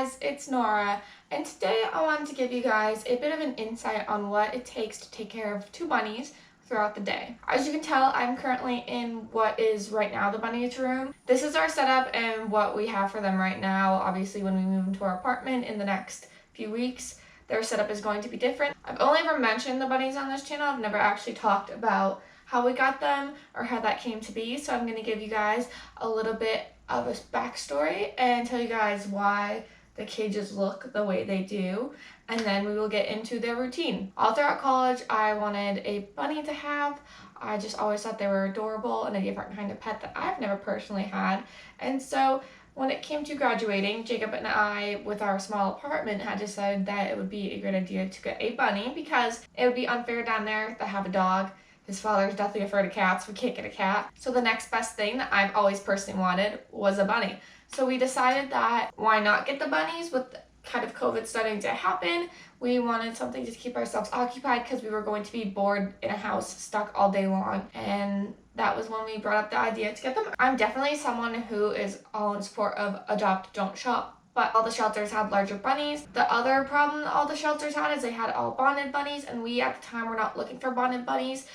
guys, it's Nora, and today I wanted to give you guys a bit of an insight on what it takes to take care of two bunnies throughout the day. As you can tell, I'm currently in what is right now the bunnies room. This is our setup and what we have for them right now. Obviously, when we move into our apartment in the next few weeks, their setup is going to be different. I've only ever mentioned the bunnies on this channel. I've never actually talked about how we got them or how that came to be, so I'm going to give you guys a little bit of a backstory and tell you guys why the cages look the way they do, and then we will get into their routine. All throughout college, I wanted a bunny to have. I just always thought they were adorable and a different kind of pet that I've never personally had. And so when it came to graduating, Jacob and I, with our small apartment, had decided that it would be a great idea to get a bunny because it would be unfair down there to have a dog. His father's deathly afraid of cats. We can't get a cat. So the next best thing that I've always personally wanted was a bunny. So we decided that why not get the bunnies with kind of COVID starting to happen. We wanted something to keep ourselves occupied because we were going to be bored in a house, stuck all day long. And that was when we brought up the idea to get them. I'm definitely someone who is all in support of adopt, don't shop. But all the shelters had larger bunnies. The other problem all the shelters had is they had all bonded bunnies, and we at the time were not looking for bonded bunnies.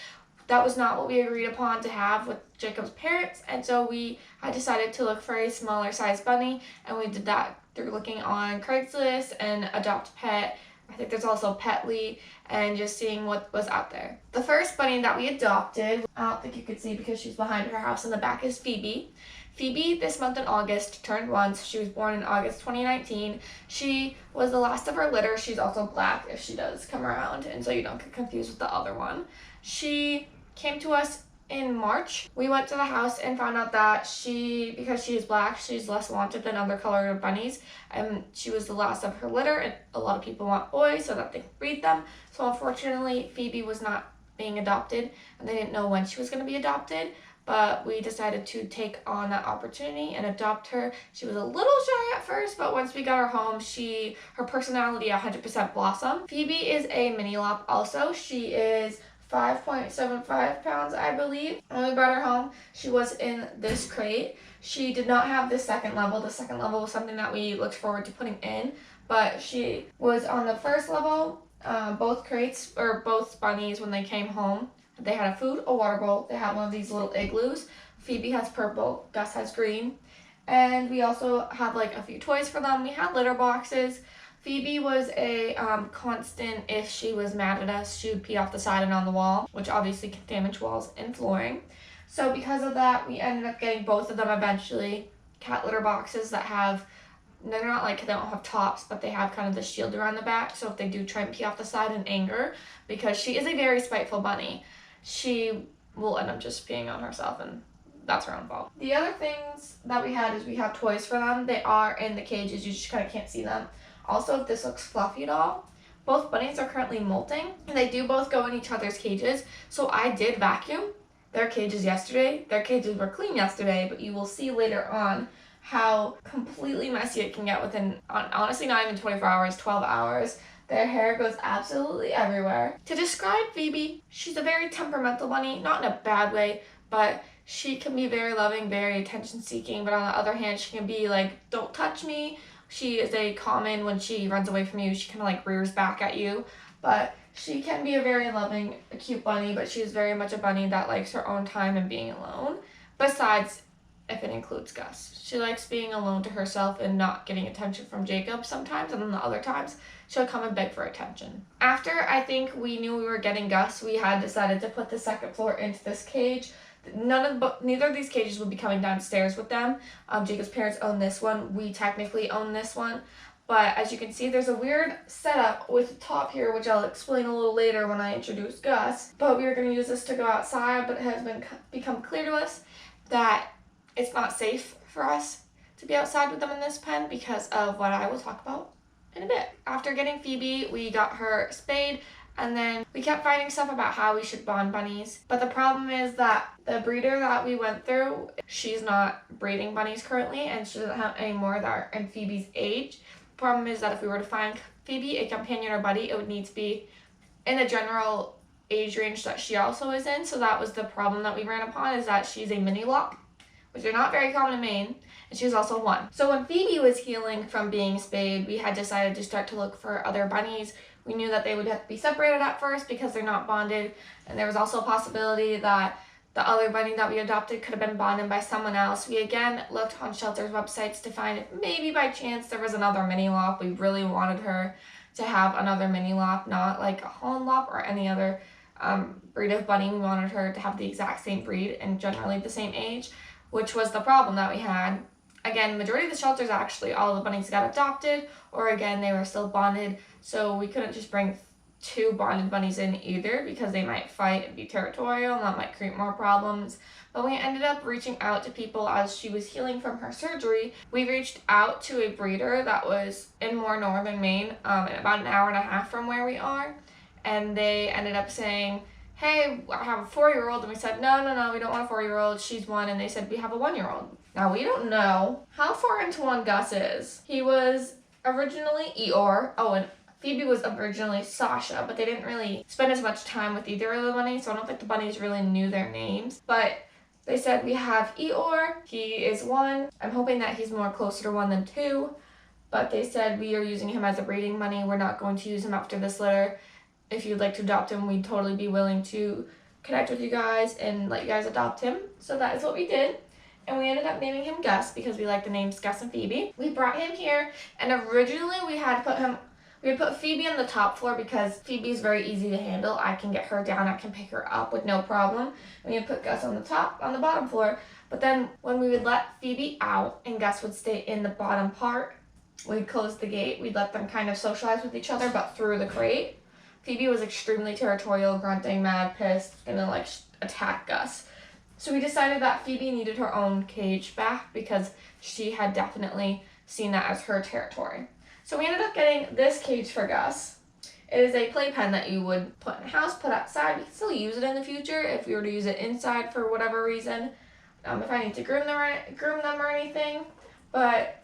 That was not what we agreed upon to have with Jacob's parents, and so we had decided to look for a smaller size bunny, and we did that through looking on Craigslist and Adopt Pet. I think there's also Petly, and just seeing what was out there. The first bunny that we adopted, I don't think you could see because she's behind her house in the back, is Phoebe. Phoebe, this month in August, turned 1. She was born in August 2019. She was the last of her litter. She's also black if she does come around, and so you don't get confused with the other one. She came to us in March. We went to the house and found out that because she is black, she's less wanted than other colored bunnies, and she was the last of her litter, and a lot of people want boys so that they can breed them. So unfortunately, Phoebe was not being adopted, and they didn't know when she was going to be adopted, but we decided to take on that opportunity and adopt her. She was a little shy at first, but once we got her home, her personality 100% blossomed. Phoebe is a mini lop also. She is 5.75 pounds, I believe. When we brought her home, she was in this crate. She did not have the second level. The second level was something that we looked forward to putting in, but she was on the first level. Both bunnies, when they came home, they had a food, a water bowl. They had one of these little igloos. Phoebe has purple, Gus has green. And we also had like a few toys for them. We had litter boxes. Phoebe was a constant. If she was mad at us, she would pee off the side and on the wall, which obviously can damage walls and flooring. So because of that, we ended up getting both of them eventually. Cat litter boxes that they're not like, they don't have tops, but they have kind of the shield around the back. So if they do try and pee off the side in anger, because she is a very spiteful bunny, she will end up just peeing on herself, and that's her own fault. The other things that we had is we have toys for them. They are in the cages. You just kind of can't see them. Also, if this looks fluffy at all, both bunnies are currently molting, and they do both go in each other's cages. So I did vacuum their cages yesterday. Their cages were clean yesterday, but you will see later on how completely messy it can get within, honestly, not even 24 hours, 12 hours. Their hair goes absolutely everywhere. To describe Phoebe, she's a very temperamental bunny, not in a bad way, but she can be very loving, very attention-seeking, but on the other hand, she can be like, don't touch me. She is when she runs away from you, she kind of like rears back at you, but she can be a very loving, cute bunny, but she's very much a bunny that likes her own time and being alone, besides if it includes Gus. She likes being alone to herself and not getting attention from Jacob sometimes, and then the other times, she'll come and beg for attention. After I think we knew we were getting Gus, we had decided to put the second floor into this cage. Neither of these cages will be coming downstairs with them. Jacob's parents own this one. We technically own this one. But as you can see, there's a weird setup with the top here, which I'll explain a little later when I introduce Gus. But we were going to use this to go outside, but it has become clear to us that it's not safe for us to be outside with them in this pen because of what I will talk about in a bit. After getting Phoebe, we got her spayed, and then we kept finding stuff about how we should bond bunnies. But the problem is that the breeder that we went through, she's not breeding bunnies currently, and she doesn't have any more that are in Phoebe's age. The problem is that if we were to find Phoebe a companion or buddy, it would need to be in the general age range that she also is in. So that was the problem that we ran upon, is that she's a mini lop, which are not very common in Maine, and she was also 1. So when Phoebe was healing from being spayed, we had decided to start to look for other bunnies. We knew that they would have to be separated at first because they're not bonded, and there was also a possibility that the other bunny that we adopted could have been bonded by someone else. We again looked on shelters' websites to find if maybe by chance there was another mini lop. We really wanted her to have another mini lop, not like a Holland lop or any other breed of bunny. We wanted her to have the exact same breed and generally the same age, which was the problem that we had. Again, majority of the shelters, actually all the bunnies got adopted, or again they were still bonded, so we couldn't just bring 2 bonded bunnies in either because they might fight and be territorial, and that might create more problems. But we ended up reaching out to people as she was healing from her surgery. We reached out to a breeder that was in more northern Maine, about an hour and a half from where we are, and they ended up saying, hey, I have a 4-year-old, and we said, no, we don't want a 4-year-old, she's 1, and they said, we have a 1-year-old. Now, we don't know how far into 1 Gus is. He was originally Eeyore. Oh, and Phoebe was originally Sasha, but they didn't really spend as much time with either of the bunnies, so I don't think the bunnies really knew their names. But they said we have Eeyore, he is 1. I'm hoping that he's more closer to 1 than 2, but they said we are using him as a breeding bunny. We're not going to use him after this litter. If you'd like to adopt him, we'd totally be willing to connect with you guys and let you guys adopt him. So that is what we did. And we ended up naming him Gus because we like the names Gus and Phoebe. We brought him here, and originally we had put Phoebe on the top floor because Phoebe is very easy to handle. I can get her down, I can pick her up with no problem. And we would put Gus on the bottom floor. But then when we would let Phoebe out and Gus would stay in the bottom part, we'd close the gate. We'd let them kind of socialize with each other, but through the crate. Phoebe was extremely territorial, grunting, mad, pissed, gonna attack Gus. So we decided that Phoebe needed her own cage back because she had definitely seen that as her territory. So we ended up getting this cage for Gus. It is a playpen that you would put in the house, put outside. You can still use it in the future if you were to use it inside for whatever reason. If I need to groom them or anything. But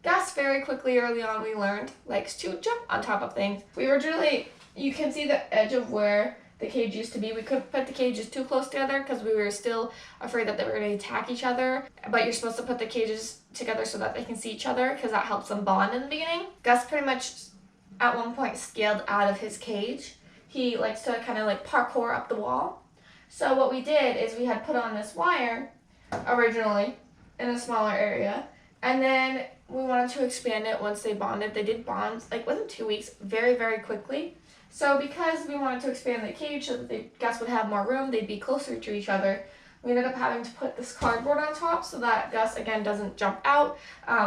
Gus very quickly early on we learned likes to jump on top of things. You can see the edge of where the cage used to be. We couldn't put the cages too close together because we were still afraid that they were going to attack each other. But you're supposed to put the cages together so that they can see each other because that helps them bond in the beginning. Gus pretty much at one point scaled out of his cage. He likes to kind of parkour up the wall. So what we did is we had put on this wire originally in a smaller area, and then we wanted to expand it once they bonded. They did bond within 2 weeks, very, very quickly. So because we wanted to expand the cage so that Gus would have more room, they'd be closer to each other, we ended up having to put this cardboard on top so that Gus, again, doesn't jump out.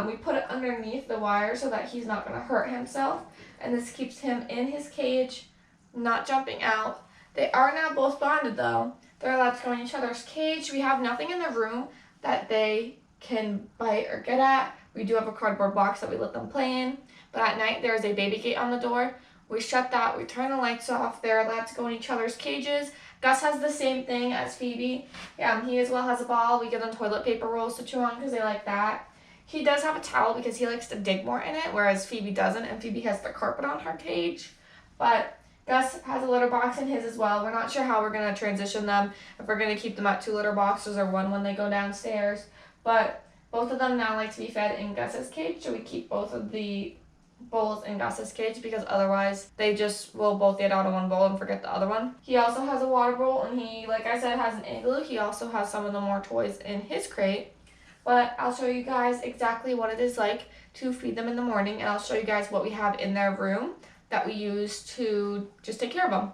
We put it underneath the wire so that he's not going to hurt himself. And this keeps him in his cage, not jumping out. They are now both bonded, though. They're allowed to go in each other's cage. We have nothing in the room that they can bite or get at. We do have a cardboard box that we let them play in. But at night, there is a baby gate on the door. We shut that, we turn the lights off, they're allowed to go in each other's cages. Gus has the same thing as Phoebe. He as well has a ball. We give them toilet paper rolls to chew on because they like that. He does have a towel because he likes to dig more in it, whereas Phoebe doesn't, and Phoebe has the carpet on her cage. But Gus has a litter box in his as well. We're not sure how we're going to transition them, if we're going to keep them at 2 litter boxes or 1 when they go downstairs. But both of them now like to be fed in Gus's cage, so we keep both of the bowls in Gus's cage because otherwise they just will both get out of one bowl and forget the other one. He also has a water bowl, and he, like I said, has an igloo. He also has some of the more toys in his crate. But I'll show you guys exactly what it is like to feed them in the morning, and I'll show you guys what we have in their room that we use to just take care of them.